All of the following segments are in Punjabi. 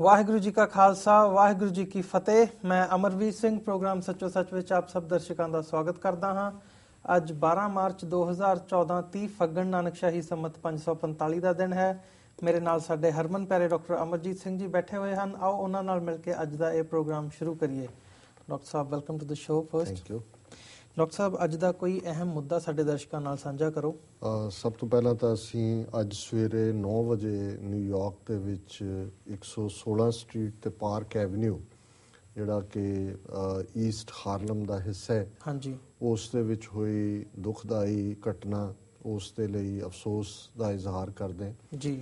ਵਾਹਿਗੁਰੂ ਜੀ ਕਾ ਖਾਲਸਾ ਵਾਹਿਗੁਰੂ ਜੀ ਕੀ ਫਤਿਹ। ਮੈਂ ਅਮਰਵੀਰ ਸਿੰਘ ਪ੍ਰੋਗਰਾਮ ਸੱਚੋ ਸੱਚ ਵਿੱਚ ਆਪ ਸਭ ਦਰਸ਼ਕਾਂ ਦਾ ਸਵਾਗਤ ਕਰਦਾ ਹਾਂ। ਅੱਜ 12 ਮਾਰਚ 2014 30 ਫੱਗਣ ਨਾਨਕਸ਼ਾਹੀ ਸੰਮਤ 545 ਦਾ ਦਿਨ ਹੈ। ਮੇਰੇ ਨਾਲ ਸਾਡੇ ਹਰਮਨ ਪਿਆਰੇ ਡਾਕਟਰ ਅਮਰਜੀਤ ਸਿੰਘ ਜੀ ਬੈਠੇ ਹੋਏ ਹਨ। ਆਓ ਉਹਨਾਂ ਨਾਲ ਮਿਲ ਕੇ ਅੱਜ ਦਾ ਇਹ ਪ੍ਰੋਗਰਾਮ ਸ਼ੁਰੂ ਕਰੀਏ। ਡਾਕਟਰ ਸਾਹਿਬ welcome to the show. First thank you doctor ਸਾਹਿਬ, ਅੱਜ ਦਾ ਕੋਈ ਅਹਿਮ ਮੁੱਦਾ ਸਾਡੇ ਦਰਸ਼ਕਾਂ ਨਾਲ ਸਾਂਝਾ ਕਰੋ। ਸਭ ਤੋਂ ਪਹਿਲਾਂ ਤਾਂ ਅਸੀਂ ਅੱਜ ਸਵੇਰੇ 9 ਵਜੇ ਨਿਊਯਾਰਕ ਦੇ ਵਿੱਚ 116 ਸਟਰੀਟ ਤੇ ਪਾਰਕ ਐਵਨਿਊ, ਜਿਹੜਾ ਕਿ ਈਸਟ ਹਾਰਲਮ ਦਾ ਹਿੱਸਾ ਹੈ, ਹਾਂਜੀ, ਉਸ ਦੇ ਵਿੱਚ ਹੋਈ ਦੁਖਦਾਈ ਘਟਨਾ, ਉਸ ਦੇ ਲਈ ਅਫਸੋਸ ਦਾ ਇਜ਼ਹਾਰ ਕਰਦੇ ਜੀ।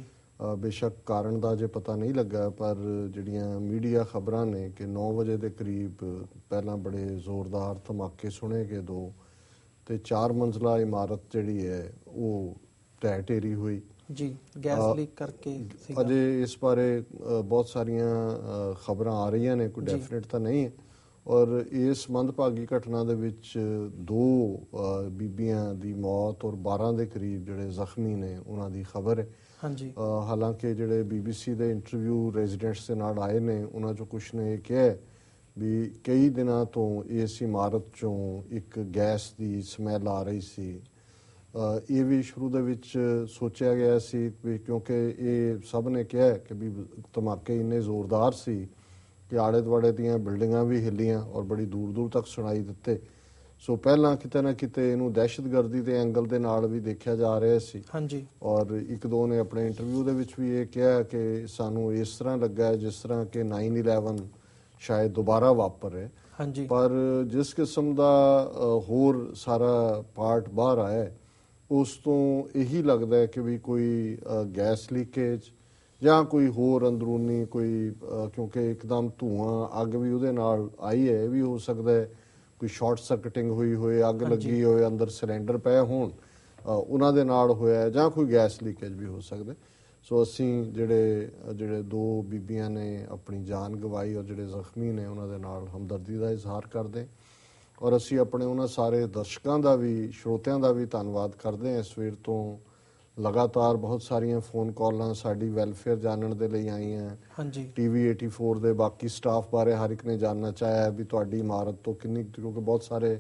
ਬੇਸ਼ੱਕ ਕਾਰਨ ਦਾ ਜੇ ਪਤਾ ਨਹੀਂ ਲੱਗਾ, ਪਰ ਜਿਹੜੀਆਂ ਮੀਡੀਆ ਖਬਰਾਂ ਨੇ ਕਿ 9 ਵਜੇ ਦੇ ਕਰੀਬ ਪਹਿਲਾਂ ਬੜੇ ਜ਼ੋਰਦਾਰ ਧਮਾਕੇ ਸੁਣੇ ਗਏ 2 ਤੇ 4 ਮੰਜ਼ਲਾ ਇਮਾਰਤ ਜਿਹੜੀ ਹੈ ਉਹ ਢਹਿ ਢੇਰੀ ਹੋਈ ਜੀ, ਗੈਸ ਲੀਕ ਕਰਕੇ ਸੀਗਾ। ਅਜੇ ਇਸ ਬਾਰੇ ਬਹੁਤ ਸਾਰੀਆਂ ਖਬਰਾਂ ਆ ਰਹੀਆਂ ਨੇ, ਕੋਈ ਡੈਫੀਨਿਟ ਤਾਂ ਨਹੀਂ ਹੈ। ਔਰ ਇਸ ਮੰਦਭਾਗੀ ਘਟਨਾ ਦੇ ਵਿੱਚ 2 ਬੀਬੀਆਂ ਦੀ ਮੌਤ ਔਰ 12 ਦੇ ਕਰੀਬ ਜਿਹੜੇ ਜ਼ਖਮੀ ਨੇ ਉਹਨਾਂ ਦੀ ਖਬਰ ਹੈ। ਹਾਂਜੀ, ਹਾਲਾਂਕਿ ਜਿਹੜੇ BBC ਦੇ ਇੰਟਰਵਿਊ ਰੈਜ਼ੀਡੈਂਟਸ ਦੇ ਨਾਲ ਆਏ ਨੇ, ਉਹਨਾਂ 'ਚੋਂ ਕੁਛ ਨੇ ਇਹ ਕਿਹਾ ਵੀ ਕਈ ਦਿਨਾਂ ਤੋਂ ਇਸ ਇਮਾਰਤ 'ਚੋਂ ਇੱਕ ਗੈਸ ਦੀ ਸਮੈਲ ਆ ਰਹੀ ਸੀ। ਇਹ ਵੀ ਸ਼ੁਰੂ ਦੇ ਵਿੱਚ ਸੋਚਿਆ ਗਿਆ ਸੀ ਵੀ ਕਿਉਂਕਿ ਇਹ ਸਭ ਨੇ ਕਿਹਾ ਕਿ ਵੀ ਧਮਾਕੇ ਇੰਨੇ ਜ਼ੋਰਦਾਰ ਸੀ ਕਿ ਆਲੇ ਦੁਆਲੇ ਦੀਆਂ ਬਿਲਡਿੰਗਾਂ ਵੀ ਹਿੱਲੀਆਂ ਔਰ ਬੜੀ ਦੂਰ ਦੂਰ ਤੱਕ ਸੁਣਾਈ ਦਿੱਤੇ। ਸੋ ਪਹਿਲਾਂ ਕਿਤੇ ਨਾ ਕਿਤੇ ਇਹਨੂੰ ਦਹਿਸ਼ਤਗਰਦੀ ਦੇ ਐਂਗਲ ਦੇ ਨਾਲ ਵੀ ਦੇਖਿਆ ਜਾ ਰਿਹਾ ਸੀ। ਹਾਂਜੀ, ਔਰ 1-2 ਨੇ ਆਪਣੇ ਇੰਟਰਵਿਊ ਦੇ ਵਿੱਚ ਵੀ ਇਹ ਕਿਹਾ ਕਿ ਸਾਨੂੰ ਇਸ ਤਰ੍ਹਾਂ ਲੱਗਾ ਜਿਸ ਤਰ੍ਹਾਂ ਕਿ 9/11 ਸ਼ਾਇਦ ਦੁਬਾਰਾ ਵਾਪਰੇ। ਹਾਂਜੀ, ਪਰ ਜਿਸ ਕਿਸਮ ਦਾ ਹੋਰ ਸਾਰਾ ਪਾਰਟ ਬਾਹਰ ਆਇਆ, ਉਸ ਤੋਂ ਇਹੀ ਲੱਗਦਾ ਹੈ ਕਿ ਵੀ ਕੋਈ ਗੈਸ ਲੀਕੇਜ ਜਾਂ ਕੋਈ ਹੋਰ ਅੰਦਰੂਨੀ ਕੋਈ, ਕਿਉਂਕਿ ਇੱਕਦਮ ਧੂਆਂ ਅੱਗ ਵੀ ਉਹਦੇ ਨਾਲ ਆਈ ਹੈ, ਇਹ ਵੀ ਹੋ ਸਕਦਾ ਹੈ ਕੋਈ ਸ਼ਾਰਟ ਸਰਕਟਿੰਗ ਹੋਈ ਹੋਏ, ਅੱਗ ਲੱਗੀ ਹੋਏ, ਅੰਦਰ ਸਿਲੰਡਰ ਪਏ ਹੋਣ, ਉਹਨਾਂ ਦੇ ਨਾਲ ਹੋਇਆ, ਜਾਂ ਕੋਈ ਗੈਸ ਲੀਕੇਜ ਵੀ ਹੋ ਸਕਦਾ। ਸੋ ਅਸੀਂ ਜਿਹੜੇ 2 ਬੀਬੀਆਂ ਨੇ ਆਪਣੀ ਜਾਨ ਗਵਾਈ ਔਰ ਜਿਹੜੇ ਜ਼ਖਮੀ ਨੇ ਉਹਨਾਂ ਦੇ ਨਾਲ ਹਮਦਰਦੀ ਦਾ ਇਜ਼ਹਾਰ ਕਰਦੇ, ਔਰ ਅਸੀਂ ਆਪਣੇ ਉਹਨਾਂ ਸਾਰੇ ਦਰਸ਼ਕਾਂ ਦਾ ਵੀ, ਸਰੋਤਿਆਂ ਦਾ ਵੀ ਧੰਨਵਾਦ ਕਰਦੇ ਹਾਂ। ਸਵੇਰ ਤੋਂ ਲਗਾਤਾਰ ਬਹੁਤ ਸਾਰੀਆਂ ਫੋਨ ਕਾਲਾਂ ਸਾਡੀ ਵੈਲਫੇਅਰ ਜਾਣਨ ਦੇ ਲਈ ਆਈਆਂ। ਹਾਂਜੀ, TV 84 ਦੇ ਬਾਕੀ ਸਟਾਫ ਬਾਰੇ ਹਰ ਇੱਕ ਨੇ ਜਾਣਨਾ ਚਾਹਿਆ ਵੀ ਤੁਹਾਡੀ ਇਮਾਰਤ ਤੋਂ ਕਿੰਨੀ, ਕਿਉਂਕਿ ਬਹੁਤ ਸਾਰੇ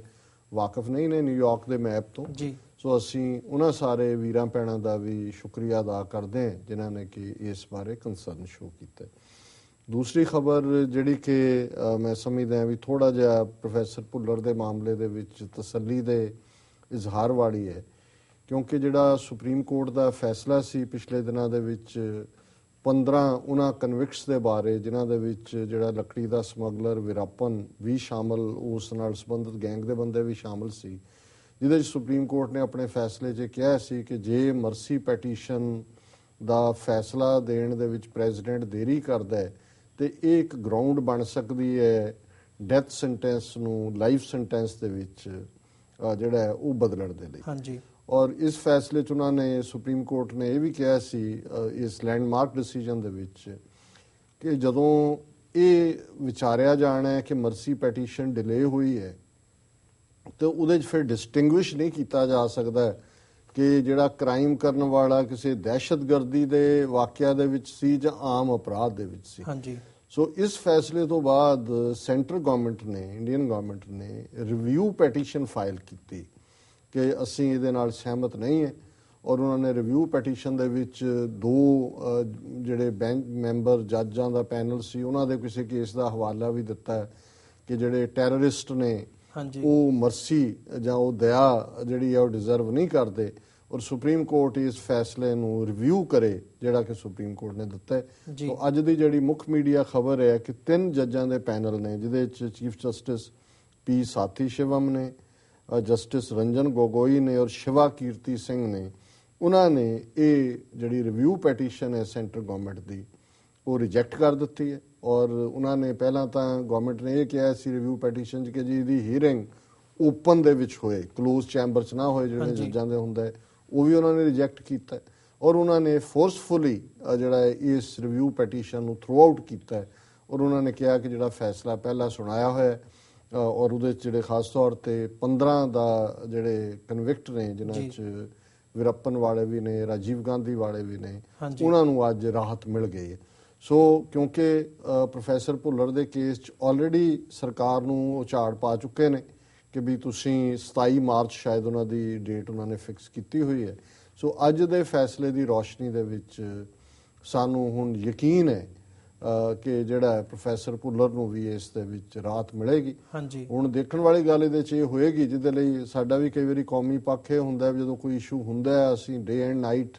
ਵਾਕਿਫ ਨਹੀਂ ਨੇ ਨਿਊਯਾਰਕ ਦੇ ਮੈਪ ਤੋਂ ਜੀ। ਸੋ ਅਸੀਂ ਉਹਨਾਂ ਸਾਰੇ ਵੀਰਾਂ ਭੈਣਾਂ ਦਾ ਵੀ ਸ਼ੁਕਰੀਆ ਅਦਾ ਕਰਦੇ ਹਾਂ ਜਿਨ੍ਹਾਂ ਨੇ ਕਿ ਇਸ ਬਾਰੇ ਕੰਸਰਨ ਸ਼ੋ ਕੀਤਾ। ਦੂਸਰੀ ਖਬਰ ਜਿਹੜੀ ਕਿ ਮੈਂ ਸਮਝਦਾ ਵੀ ਥੋੜ੍ਹਾ ਜਿਹਾ ਪ੍ਰੋਫੈਸਰ ਭੁੱਲਰ ਦੇ ਮਾਮਲੇ ਦੇ ਵਿੱਚ ਤਸੱਲੀ ਦੇ ਇਜ਼ਹਾਰ ਵਾਲੀ ਹੈ, ਕਿਉਂਕਿ ਜਿਹੜਾ ਸੁਪਰੀਮ ਕੋਰਟ ਦਾ ਫੈਸਲਾ ਸੀ ਪਿਛਲੇ ਦਿਨਾਂ ਦੇ ਵਿੱਚ 15 ਉਹਨਾਂ ਕਨਵਿਕਟਸ ਦੇ ਬਾਰੇ ਜਿਨ੍ਹਾਂ ਦੇ ਵਿੱਚ ਜਿਹੜਾ ਲੱਕੜੀ ਦਾ ਸਮਗਲਰ ਵੀਰੱਪਨ ਵੀ ਸ਼ਾਮਲ, ਉਸ ਨਾਲ ਸੰਬੰਧਿਤ ਗੈਂਗ ਦੇ ਬੰਦੇ ਵੀ ਸ਼ਾਮਲ ਸੀ, ਜਿਹਦੇ 'ਚ ਸੁਪਰੀਮ ਕੋਰਟ ਨੇ ਆਪਣੇ ਫੈਸਲੇ 'ਚ ਕਿਹਾ ਸੀ ਕਿ ਜੇ ਮਰਸੀ ਪੈਟੀਸ਼ਨ ਦਾ ਫੈਸਲਾ ਦੇਣ ਦੇ ਵਿੱਚ ਪ੍ਰੈਜ਼ੀਡੈਂਟ ਦੇਰੀ ਕਰਦਾ ਹੈ ਤੇ ਇਹ ਇੱਕ ਗਰਾਊਂਡ ਬਣ ਸਕਦੀ ਹੈ ਡੈਥ ਸੈਂਟੈਂਸ ਨੂੰ ਲਾਈਫ ਸੈਂਟੈਂਸ ਦੇ ਵਿੱਚ ਜਿਹੜਾ ਹੈ ਉਹ ਬਦਲਣ ਦੇ ਲਈ। ਹਾਂਜੀ, ਔਰ ਇਸ ਫੈਸਲੇ 'ਚ ਉਹਨਾਂ ਨੇ, ਸੁਪਰੀਮ ਕੋਰਟ ਨੇ ਇਹ ਵੀ ਕਿਹਾ ਸੀ ਇਸ ਲੈਂਡਮਾਰਕ ਡਿਸੀਜਨ ਦੇ ਵਿੱਚ ਕਿ ਜਦੋਂ ਇਹ ਵਿਚਾਰਿਆ ਜਾਣਾ ਹੈ ਕਿ ਮਰਸੀ ਪੈਟੀਸ਼ਨ ਡਿਲੇ ਹੋਈ ਹੈ ਤੇ ਉਹਦੇ 'ਚ ਫਿਰ ਡਿਸਟਿੰਗੁਇਸ਼ ਨਹੀਂ ਕੀਤਾ ਜਾ ਸਕਦਾ ਕਿ ਜਿਹੜਾ ਕ੍ਰਾਈਮ ਕਰਨ ਵਾਲਾ ਕਿਸੇ ਦਹਿਸ਼ਤਗਰਦੀ ਦੇ ਵਾਕਿਆ ਦੇ ਵਿੱਚ ਸੀ ਜਾਂ ਆਮ ਅਪਰਾਧ ਦੇ ਵਿੱਚ ਸੀ। ਹਾਂਜੀ। ਸੋ ਇਸ ਫੈਸਲੇ ਤੋਂ ਬਾਅਦ ਸੈਂਟਰਲ ਗਵਰਨਮੈਂਟ ਨੇ, ਇੰਡੀਅਨ ਗਵਰਨਮੈਂਟ ਨੇ ਰਿਵਿਊ ਪੈਟੀਸ਼ਨ ਫਾਈਲ ਕੀਤੀ ਕਿ ਅਸੀਂ ਇਹਦੇ ਨਾਲ ਸਹਿਮਤ ਨਹੀਂ ਹੈ, ਔਰ ਉਹਨਾਂ ਨੇ ਰਿਵਿਊ ਪੈਟੀਸ਼ਨ ਦੇ ਵਿੱਚ 2 ਜਿਹੜੇ ਬੈਂਚ ਮੈਂਬਰ ਜੱਜਾਂ ਦਾ ਪੈਨਲ ਸੀ ਉਹਨਾਂ ਦੇ ਕਿਸੇ ਕੇਸ ਦਾ ਹਵਾਲਾ ਵੀ ਦਿੱਤਾ ਕਿ ਜਿਹੜੇ ਟੈਰਰਿਸਟ ਨੇ ਉਹ ਮਰਸੀ ਜਾਂ ਉਹ ਦਇਆ ਜਿਹੜੀ ਹੈ ਉਹ ਡਿਜ਼ਰਵ ਨਹੀਂ ਕਰਦੇ, ਔਰ ਸੁਪਰੀਮ ਕੋਰਟ ਇਸ ਫੈਸਲੇ ਨੂੰ ਰਿਵਿਊ ਕਰੇ ਜਿਹੜਾ ਕਿ ਸੁਪਰੀਮ ਕੋਰਟ ਨੇ ਦਿੱਤਾ ਹੈ। ਸੋ ਅੱਜ ਦੀ ਜਿਹੜੀ ਮੁੱਖ ਮੀਡੀਆ ਖਬਰ ਹੈ ਕਿ 3 ਜੱਜਾਂ ਦੇ ਪੈਨਲ ਨੇ, ਜਿਹਦੇ ਵਿੱਚ ਚੀਫ ਜਸਟਿਸ P ਸਾਥੀ ਸ਼ਿਵਮ ਨੇ, ਜਸਟਿਸ ਰੰਜਨ ਗੋਗੋਈ ਨੇ ਔਰ ਸ਼ਿਵਾ ਕੀਰਤੀ ਸਿੰਘ ਨੇ, ਉਹਨਾਂ ਨੇ ਇਹ ਜਿਹੜੀ ਰਿਵਿਊ ਪੈਟੀਸ਼ਨ ਹੈ ਸੈਂਟਰਲ ਗਵਰਨਮੈਂਟ ਦੀ ਉਹ ਰਿਜੈਕਟ ਕਰ ਦਿੱਤੀ ਹੈ। ਔਰ ਉਹਨਾਂ ਨੇ ਪਹਿਲਾਂ ਤਾਂ ਗਵਰਨਮੈਂਟ ਨੇ ਇਹ ਕਿਹਾ ਸੀ ਰਿਵਿਊ ਪੈਟੀਸ਼ਨ 'ਚ ਕਿ ਜੀ ਇਹਦੀ ਹੀਅਰਿੰਗ ਓਪਨ ਦੇ ਵਿੱਚ ਹੋਏ, ਕਲੋਜ਼ ਚੈਂਬਰ 'ਚ ਨਾ ਹੋਏ ਜਿਹੜੇ ਜੱਜਾਂ ਦੇ ਹੁੰਦਾ ਹੈ, ਉਹ ਵੀ ਉਹਨਾਂ ਨੇ ਰਿਜੈਕਟ ਕੀਤਾ। ਔਰ ਉਹਨਾਂ ਨੇ ਫੋਰਸਫੁਲੀ ਜਿਹੜਾ ਇਸ ਰਿਵਿਊ ਪੈਟੀਸ਼ਨ ਨੂੰ ਥਰੂ ਆਊਟ ਕੀਤਾ ਔਰ ਉਹਨਾਂ ਨੇ ਕਿਹਾ ਕਿ ਜਿਹੜਾ ਫੈਸਲਾ ਪਹਿਲਾਂ ਸੁਣਾਇਆ ਹੋਇਆ ਔਰ ਉਹਦੇ 'ਚ ਜਿਹੜੇ ਖਾਸ ਤੌਰ 'ਤੇ 15 ਦਾ ਜਿਹੜੇ ਕਨਵਿਕਟ ਨੇ, ਜਿਨ੍ਹਾਂ 'ਚ ਵੀਰੱਪਨ ਵਾਲੇ ਵੀ ਨੇ, ਰਾਜੀਵ ਗਾਂਧੀ ਵਾਲੇ ਵੀ ਨੇ, ਉਹਨਾਂ ਨੂੰ ਅੱਜ ਰਾਹਤ ਮਿਲ ਗਈ ਹੈ। ਸੋ ਕਿਉਂਕਿ ਪ੍ਰੋਫੈਸਰ ਭੁੱਲਰ ਦੇ ਕੇਸ 'ਚ ਆਲਰੇਡੀ ਸਰਕਾਰ ਨੂੰ ਉਹ ਝਾੜ ਪਾ ਚੁੱਕੇ ਨੇ ਕਿ ਵੀ ਤੁਸੀਂ 27 ਮਾਰਚ ਸ਼ਾਇਦ ਉਹਨਾਂ ਦੀ ਡੇਟ ਉਹਨਾਂ ਨੇ ਫਿਕਸ ਕੀਤੀ ਹੋਈ ਹੈ। ਸੋ ਅੱਜ ਦੇ ਫੈਸਲੇ ਦੀ ਰੌਸ਼ਨੀ ਦੇ ਵਿੱਚ ਸਾਨੂੰ ਹੁਣ ਯਕੀਨ ਹੈ ਕਿ ਜਿਹੜਾ ਹੈ ਪ੍ਰੋਫੈਸਰ ਭੁੱਲਰ ਨੂੰ ਵੀ ਇਸ ਦੇ ਵਿੱਚ ਰਾਹਤ ਮਿਲੇਗੀ। ਹਾਂਜੀ, ਹੁਣ ਦੇਖਣ ਵਾਲੀ ਗੱਲ ਇਹਦੇ 'ਚ ਇਹ ਹੋਏਗੀ, ਜਿਹਦੇ ਲਈ ਸਾਡਾ ਵੀ ਕਈ ਵਾਰੀ ਕੌਮੀ ਪੱਖ ਇਹ ਹੁੰਦਾ ਜਦੋਂ ਕੋਈ ਇਸ਼ੂ ਹੁੰਦਾ ਹੈ, ਅਸੀਂ ਡੇ ਐਂਡ ਨਾਈਟ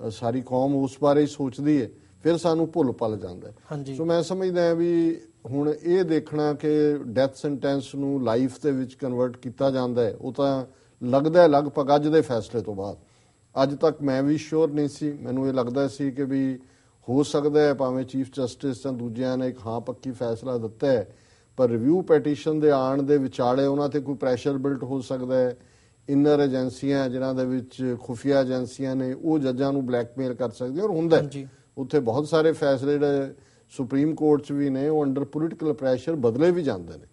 ਸਾਰੀ ਕੌਮ ਉਸ ਬਾਰੇ ਹੀ ਸੋਚਦੀ ਹੈ, ਫਿਰ ਸਾਨੂੰ ਭੁੱਲ ਪਲ ਜਾਂਦਾ ਹੈ। ਹਾਂਜੀ, ਸੋ ਮੈਂ ਸਮਝਦਾ ਹਾਂ ਵੀ ਹੁਣ ਇਹ ਦੇਖਣਾ ਕਿ ਡੈਥ ਸੈਂਟੈਂਸ ਨੂੰ ਲਾਈਫ ਦੇ ਵਿੱਚ ਕਨਵਰਟ ਕੀਤਾ ਜਾਂਦਾ ਹੈ, ਉਹ ਤਾਂ ਲੱਗਦਾ ਲਗਭਗ ਅੱਜ ਦੇ ਫੈਸਲੇ ਤੋਂ ਬਾਅਦ। ਅੱਜ ਤੱਕ ਮੈਂ ਵੀ ਸ਼ੋਰ ਨਹੀਂ ਸੀ, ਮੈਨੂੰ ਇਹ ਲੱਗਦਾ ਸੀ ਕਿ ਵੀ ਹੋ ਸਕਦਾ ਹੈ ਭਾਵੇਂ ਚੀਫ ਜਸਟਿਸ ਜਾਂ ਦੂਜਿਆਂ ਨੇ ਇੱਕ ਹਾਂ ਪੱਕੀ ਫੈਸਲਾ ਦਿੱਤਾ ਹੈ, ਪਰ ਰਿਵਿਊ ਪੈਟੀਸ਼ਨ ਦੇ ਆਉਣ ਦੇ ਵਿਚਾਲੇ ਉਹਨਾਂ ਤੇ ਕੋਈ ਪ੍ਰੈਸ਼ਰ ਬਿਲਟ ਹੋ ਸਕਦਾ ਹੈ। ਇਨਰ ਏਜੰਸੀਆਂ ਜਿਨ੍ਹਾਂ ਦੇ ਵਿੱਚ ਖੁਫੀਆ ਏਜੰਸੀਆਂ ਨੇ, ਉਹ ਜੱਜਾਂ ਨੂੰ ਬਲੈਕਮੇਲ ਕਰ ਸਕਦੀਆਂ, ਔਰ ਹੁੰਦਾ ਉੱਥੇ ਬਹੁਤ ਸਾਰੇ ਫੈਸਲੇ ਜਿਹੜੇ ਸੁਪਰੀਮ ਕੋਰਟ 'ਚ ਵੀ ਨੇ ਉਹ ਅੰਡਰ ਪੋਲੀਟੀਕਲ ਪ੍ਰੈਸ਼ਰ ਬਦਲੇ ਵੀ ਜਾਂਦੇ ਨੇ।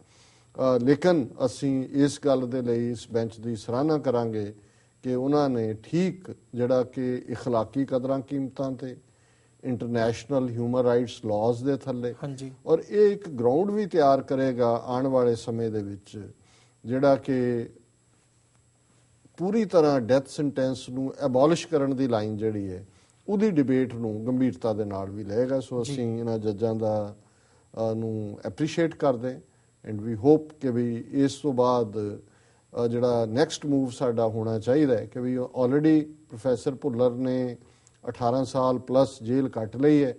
ਲੇਕਿਨ ਅਸੀਂ ਇਸ ਗੱਲ ਦੇ ਲਈ ਇਸ ਬੈਂਚ ਦੀ ਸਰਾਹਨਾ ਕਰਾਂਗੇ ਕਿ ਉਹਨਾਂ ਨੇ ਠੀਕ ਜਿਹੜਾ ਕਿ ਇਖਲਾਕੀ ਕਦਰਾਂ ਕੀਮਤਾਂ ਤੇ ਇੰਟਰਨੈਸ਼ਨਲ ਹਿਊਮਨ ਰਾਈਟਸ ਲਾਜ਼ ਦੇ ਥੱਲੇ, ਔਰ ਇਹ ਇੱਕ ਗਰਾਊਂਡ ਵੀ ਤਿਆਰ ਕਰੇਗਾ ਆਉਣ ਵਾਲੇ ਸਮੇਂ ਦੇ ਵਿੱਚ ਜਿਹੜਾ ਕਿ ਪੂਰੀ ਤਰ੍ਹਾਂ ਡੈਥ ਸੈਂਟੈਂਸ ਨੂੰ ਐਬੋਲਿਸ਼ ਕਰਨ ਦੀ ਲਾਈਨ ਜਿਹੜੀ ਹੈ ਉਹਦੀ ਡਿਬੇਟ ਨੂੰ ਗੰਭੀਰਤਾ ਦੇ ਨਾਲ ਵੀ ਲਏਗਾ। ਸੋ ਅਸੀਂ ਇਹਨਾਂ ਜੱਜਾਂ ਦਾ ਨੂੰ ਐਪਰੀਸ਼ੀਏਟ ਕਰਦੇ ਐਂਡ ਵੀ ਹੋਪ ਕਿ ਵੀ ਇਸ ਤੋਂ ਬਾਅਦ ਜਿਹੜਾ ਨੈਕਸਟ ਮੂਵ ਸਾਡਾ ਹੋਣਾ ਚਾਹੀਦਾ ਹੈ ਕਿ ਵੀ ਆਲਰੇਡੀ ਪ੍ਰੋਫੈਸਰ ਭੁੱਲਰ ਨੇ 18 ਸਾਲ ਪਲੱਸ ਜੇਲ੍ਹ ਕੱਟ ਲਈ ਹੈ।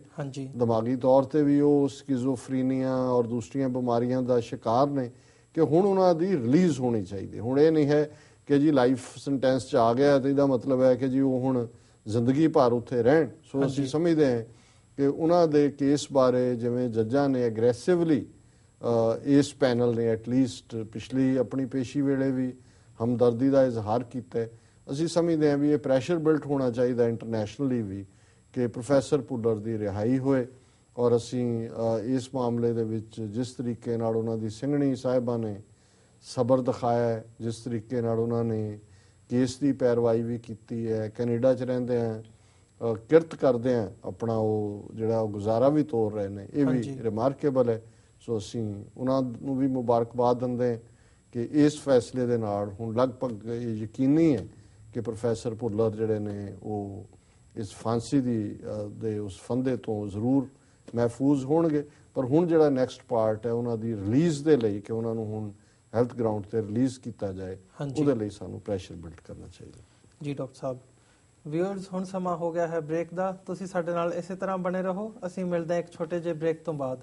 ਦਿਮਾਗੀ ਤੌਰ ਤੇ ਵੀ ਉਹ ਸਕਿਜ਼ੋਫਰੀਨੀਆ ਔਰ ਦੂਸਰੀਆਂ ਬਿਮਾਰੀਆਂ ਦਾ ਸ਼ਿਕਾਰ ਨੇ ਕਿ ਹੁਣ ਉਹਨਾਂ ਦੀ ਰਿਲੀਜ਼ ਹੋਣੀ ਚਾਹੀਦੀ। ਹੁਣ ਇਹ ਨਹੀਂ ਹੈ ਕਿ ਜੀ ਲਾਈਫ ਸੈਂਟੈਂਸ 'ਚ ਆ ਗਿਆ ਤੇ ਇਹਦਾ ਮਤਲਬ ਹੈ ਕਿ ਜੀ ਉਹ ਹੁਣ ਜ਼ਿੰਦਗੀ ਭਰ ਉੱਥੇ ਰਹਿਣ। ਸੋ ਅਸੀਂ ਸਮਝਦੇ ਹਾਂ ਕਿ ਉਹਨਾਂ ਦੇ ਕੇਸ ਬਾਰੇ ਜਿਵੇਂ ਜੱਜਾਂ ਨੇ ਐਗਰੈਸਿਵਲੀ ਇਸ ਪੈਨਲ ਨੇ ਐਟਲੀਸਟ ਪਿਛਲੀ ਆਪਣੀ ਪੇਸ਼ੀ ਵੇਲੇ ਵੀ ਹਮਦਰਦੀ ਦਾ ਇਜ਼ਹਾਰ ਕੀਤਾ, ਅਸੀਂ ਸਮਝਦੇ ਹਾਂ ਵੀ ਇਹ ਪ੍ਰੈਸ਼ਰ ਬਿਲਟ ਹੋਣਾ ਚਾਹੀਦਾ ਇੰਟਰਨੈਸ਼ਨਲੀ ਵੀ ਕਿ ਪ੍ਰੋਫੈਸਰ ਭੁੱਲਰ ਦੀ ਰਿਹਾਈ ਹੋਏ। ਔਰ ਅਸੀਂ ਇਸ ਮਾਮਲੇ ਦੇ ਵਿੱਚ ਜਿਸ ਤਰੀਕੇ ਨਾਲ ਉਹਨਾਂ ਦੀ ਸਿੰਘਣੀ ਸਾਹਿਬਾਂ ਨੇ ਸਬਰ ਦਿਖਾਇਆ, ਜਿਸ ਤਰੀਕੇ ਨਾਲ ਉਹਨਾਂ ਨੇ ਕੇਸ ਦੀ ਪੈਰਵਾਈ ਵੀ ਕੀਤੀ ਹੈ, ਕੈਨੇਡਾ 'ਚ ਰਹਿੰਦੇ ਆ ਕਿਰਤ ਕਰਦੇ ਆ ਆਪਣਾ ਉਹ ਜਿਹੜਾ ਗੁਜ਼ਾਰਾ ਵੀ ਤੋਰ ਰਹੇ ਨੇ, ਇਹ ਵੀ ਰਿਮਾਰਕੇਬਲ ਹੈ। ਸੋ ਅਸੀਂ ਉਹਨਾਂ ਨੂੰ ਵੀ ਮੁਬਾਰਕਬਾਦ ਦਿੰਦੇ ਕਿ ਇਸ ਫੈਸਲੇ ਦੇ ਨਾਲ ਹੁਣ ਲਗਭਗ ਇਹ ਯਕੀਨੀ ਹੈ ਕਿ ਪ੍ਰੋਫੈਸਰ ਭੁੱਲਰ ਜਿਹੜੇ ਨੇ ਉਹ ਇਸ ਫਾਂਸੀ ਦੇ ਉਸ ਫੰਦੇ ਤੋਂ ਜ਼ਰੂਰ ਮਹਿਫੂਜ਼ ਹੋਣਗੇ। ਪਰ ਹੁਣ ਜਿਹੜਾ ਨੈਕਸਟ ਪਾਰਟ ਹੈ ਉਹਨਾਂ ਦੀ ਰਿਲੀਜ਼ ਦੇ ਲਈ ਕਿ ਉਹਨਾਂ ਨੂੰ ਹੁਣ ਹੈਲਥ ਗਰਾਊਂਡ ਤੇ ਰਿਲੀਜ਼ ਕੀਤਾ ਜਾਏ, ਉਹਦੇ ਲਈ ਸਾਨੂੰ ਪ੍ਰੈਸ਼ਰ ਬਿਲਡ ਕਰਨਾ ਚਾਹੀਦਾ। ਜੀ ਡਾਕਟਰ ਸਾਹਿਬ, ਵਿਊਅਰਸ ਹੁਣ ਸਮਾਂ ਹੋ ਗਿਆ ਹੈ ਬ੍ਰੇਕ ਦਾ। ਤੁਸੀਂ ਸਾਡੇ ਨਾਲ ਇਸੇ ਤਰ੍ਹਾਂ ਬਣੇ ਰਹੋ, ਅਸੀਂ ਮਿਲਦੇ ਹਾਂ ਇੱਕ ਛੋਟੇ ਜਿਹੇ ਬ੍ਰੇਕ ਤੋਂ ਬਾਅਦ।